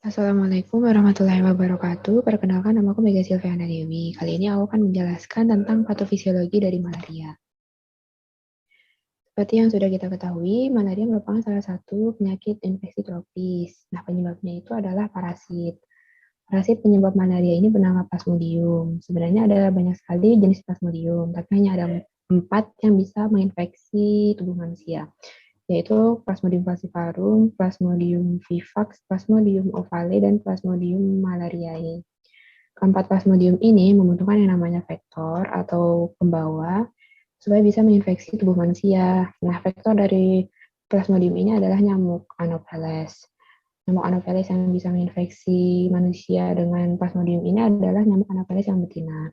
Assalamualaikum warahmatullahi wabarakatuh. Perkenalkan, namaku Mega Silviana Dewi. Kali ini aku akan menjelaskan tentang patofisiologi dari malaria. Seperti yang sudah kita ketahui, malaria merupakan salah satu penyakit infeksi tropis. Nah, penyebabnya itu adalah parasit. Parasit penyebab malaria ini bernama Plasmodium. Sebenarnya ada banyak sekali jenis Plasmodium, tapi hanya ada 4 yang bisa menginfeksi tubuh manusia, yaitu Plasmodium falciparum, Plasmodium vivax, Plasmodium ovale, dan Plasmodium malariae. Keempat Plasmodium ini membutuhkan yang namanya vektor atau pembawa supaya bisa menginfeksi tubuh manusia. Nah, vektor dari Plasmodium ini adalah nyamuk Anopheles. Nyamuk Anopheles yang bisa menginfeksi manusia dengan Plasmodium ini adalah nyamuk Anopheles yang betina.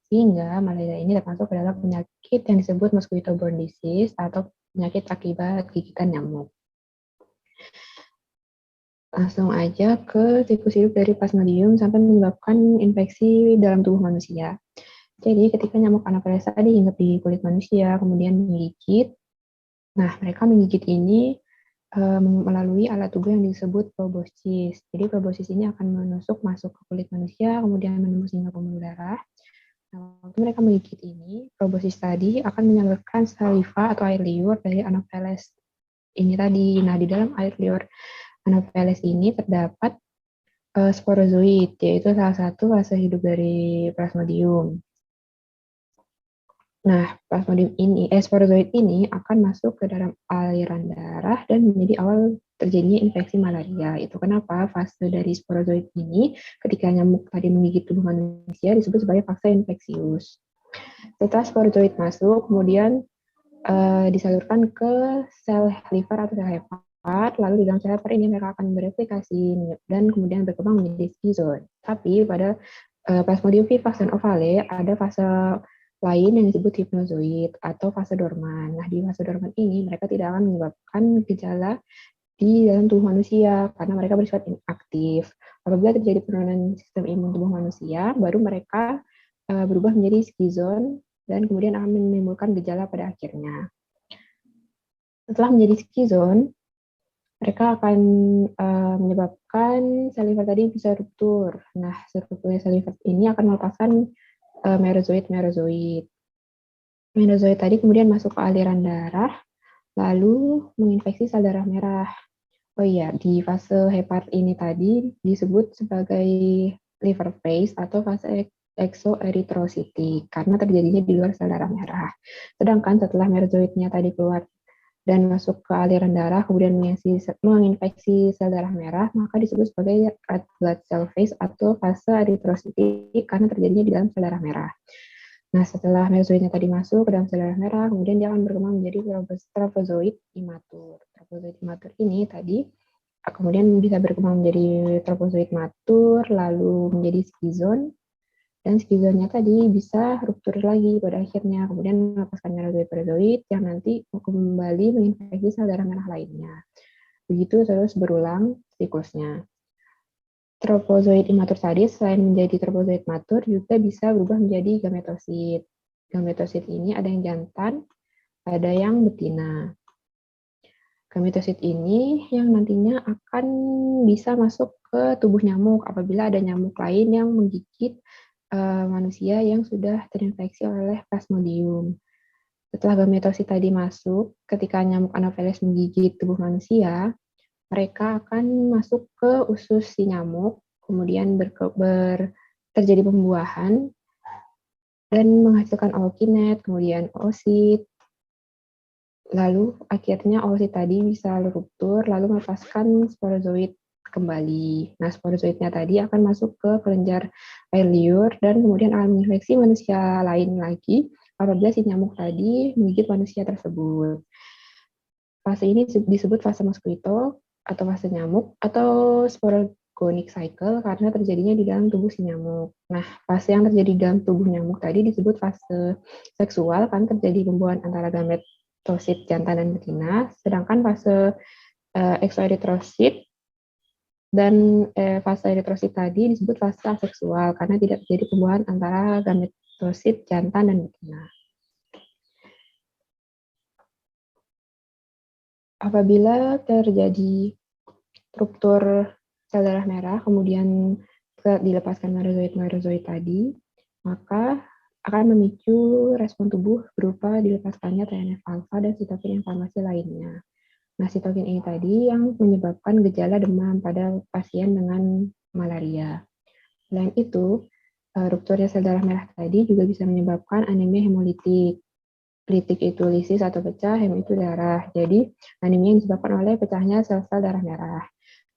Sehingga malaria ini termasuk adalah penyakit yang disebut mosquito-borne disease atau penyakit akibat gigitan nyamuk. Langsung aja ke siklus hidup dari Plasmodium sampai menyebabkan infeksi dalam tubuh manusia. Jadi ketika nyamuk Anopheles tadi hinggap di kulit manusia, kemudian menggigit, nah mereka menggigit ini melalui alat tubuh yang disebut proboscis. Jadi proboscis ini akan menusuk masuk ke kulit manusia, kemudian menembus hingga pembuluh darah. Nah, waktu mereka menggigit ini, proboscis tadi akan menyalurkan saliva atau air liur dari Anopheles ini tadi. Nah, di dalam air liur Anopheles ini terdapat sporozoid, yaitu salah satu fase hidup dari Plasmodium. Nah, sporozoid ini akan masuk ke dalam aliran darah dan menjadi awal terjadinya infeksi malaria. Itu kenapa fase dari sporozoid ini ketika nyamuk tadi menggigit tubuh manusia disebut sebagai fase infeksius. Setelah sporozoid masuk, kemudian disalurkan ke sel liver atau sel hepar, lalu di dalam sel hepar ini mereka akan bereplikasi dan kemudian berkembang menjadi skizon. Tapi pada Plasmodium vivax dan ovale ada fase lain yang disebut hipnozoid atau fase dorman. Nah, di fase dorman ini mereka tidak akan menyebabkan gejala di dalam tubuh manusia karena mereka bersifat inaktif. Apabila terjadi penurunan sistem imun tubuh manusia, baru mereka berubah menjadi skizon dan kemudian akan menimbulkan gejala pada akhirnya. Setelah menjadi skizon, mereka akan menyebabkan sel liver tadi bisa ruptur. Nah, rupturnya sel liver ini akan melepaskan merozoid. Merozoid tadi kemudian masuk ke aliran darah, lalu menginfeksi sel darah merah. Oh iya, di fase hepar ini tadi disebut sebagai liver phase atau fase exoerythrocytic karena terjadinya di luar sel darah merah. Sedangkan setelah merozoidnya tadi keluar dan masuk ke aliran darah, kemudian menginfeksi sel darah merah, maka disebut sebagai red blood cell phase atau fase erythrocytic karena terjadinya di dalam sel darah merah. Nah, setelah mesozoidnya tadi masuk ke dalam sel darah merah, kemudian dia akan berkembang menjadi trofozoid imatur. Trofozoid imatur ini tadi kemudian bisa berkembang menjadi trofozoid matur, lalu menjadi skizon, dan skizonnya tadi bisa ruptur lagi pada akhirnya, kemudian melepaskan merozoid-perozoid yang nanti kembali menginfeksi sel darah merah lainnya. Begitu terus berulang siklusnya. Trofozoid imatur tadi selain menjadi trofozoid matur juga bisa berubah menjadi gametosit. Gametosit ini ada yang jantan, ada yang betina. Gametosit ini yang nantinya akan bisa masuk ke tubuh nyamuk apabila ada nyamuk lain yang menggigit manusia yang sudah terinfeksi oleh Plasmodium. Setelah gametosit tadi masuk, ketika nyamuk Anopheles menggigit tubuh manusia, mereka akan masuk ke usus si nyamuk, kemudian terjadi pembuahan dan menghasilkan ookinet, kemudian oosit, lalu akhirnya oosit tadi bisa ruptur, lalu melepaskan sporozoid kembali. Nah, sporozoidnya tadi akan masuk ke kelenjar air liur dan kemudian akan menginfeksi manusia lain lagi apabila si nyamuk tadi menggigit manusia tersebut. Fase ini disebut fase mosquito atau fase nyamuk atau sporogonic cycle karena terjadinya di dalam tubuh si nyamuk. Nah, fase yang terjadi di dalam tubuh nyamuk tadi disebut fase seksual karena terjadi pembuahan antara gametosit jantan dan betina, sedangkan fase exoerythrocyte dan fase eritrosit tadi disebut fase aseksual karena tidak terjadi pembuahan antara gametosit jantan dan betina. Apabila terjadi ruptur sel darah merah, kemudian dilepaskan merozoit tadi, maka akan memicu respon tubuh berupa dilepaskannya TNF-alfa dan sitokin inflamasi lainnya. Nah, sitokin ini tadi yang menyebabkan gejala demam pada pasien dengan malaria. Selain itu, rupturnya sel darah merah tadi juga bisa menyebabkan anemia hemolitik. Litik itu lisis atau pecah, hem itu darah. Jadi, anemia yang disebabkan oleh pecahnya sel-sel darah merah.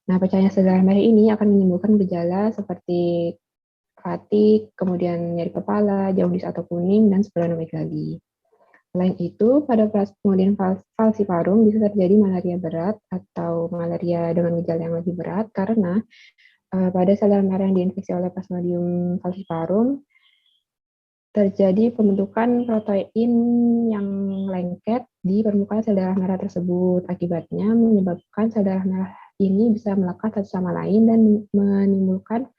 Nah, pecahnya sel darah merah ini akan menimbulkan gejala seperti fatigue, kemudian nyeri kepala, jaundice atau kuning, dan splenomegali. Selain itu, pada kemudian falciparum bisa terjadi malaria berat atau malaria dengan gejala yang lebih berat karena pada sel darah merah yang diinfeksi oleh Plasmodium falciparum terjadi pembentukan protein yang lengket di permukaan sel darah merah tersebut. Akibatnya menyebabkan sel darah merah ini bisa melekat satu sama lain dan menimbulkan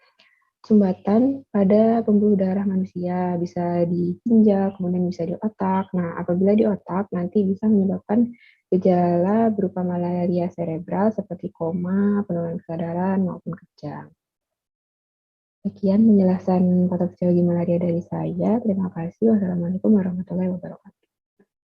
sumbatan pada pembuluh darah manusia, bisa di ginjal, kemudian bisa di otak. Nah, apabila di otak, nanti bisa menyebabkan gejala berupa malaria cerebral seperti koma, penurunan kesadaran, maupun kejang. Sekian penjelasan patofisiologi malaria dari saya. Terima kasih. Wassalamualaikum warahmatullahi wabarakatuh.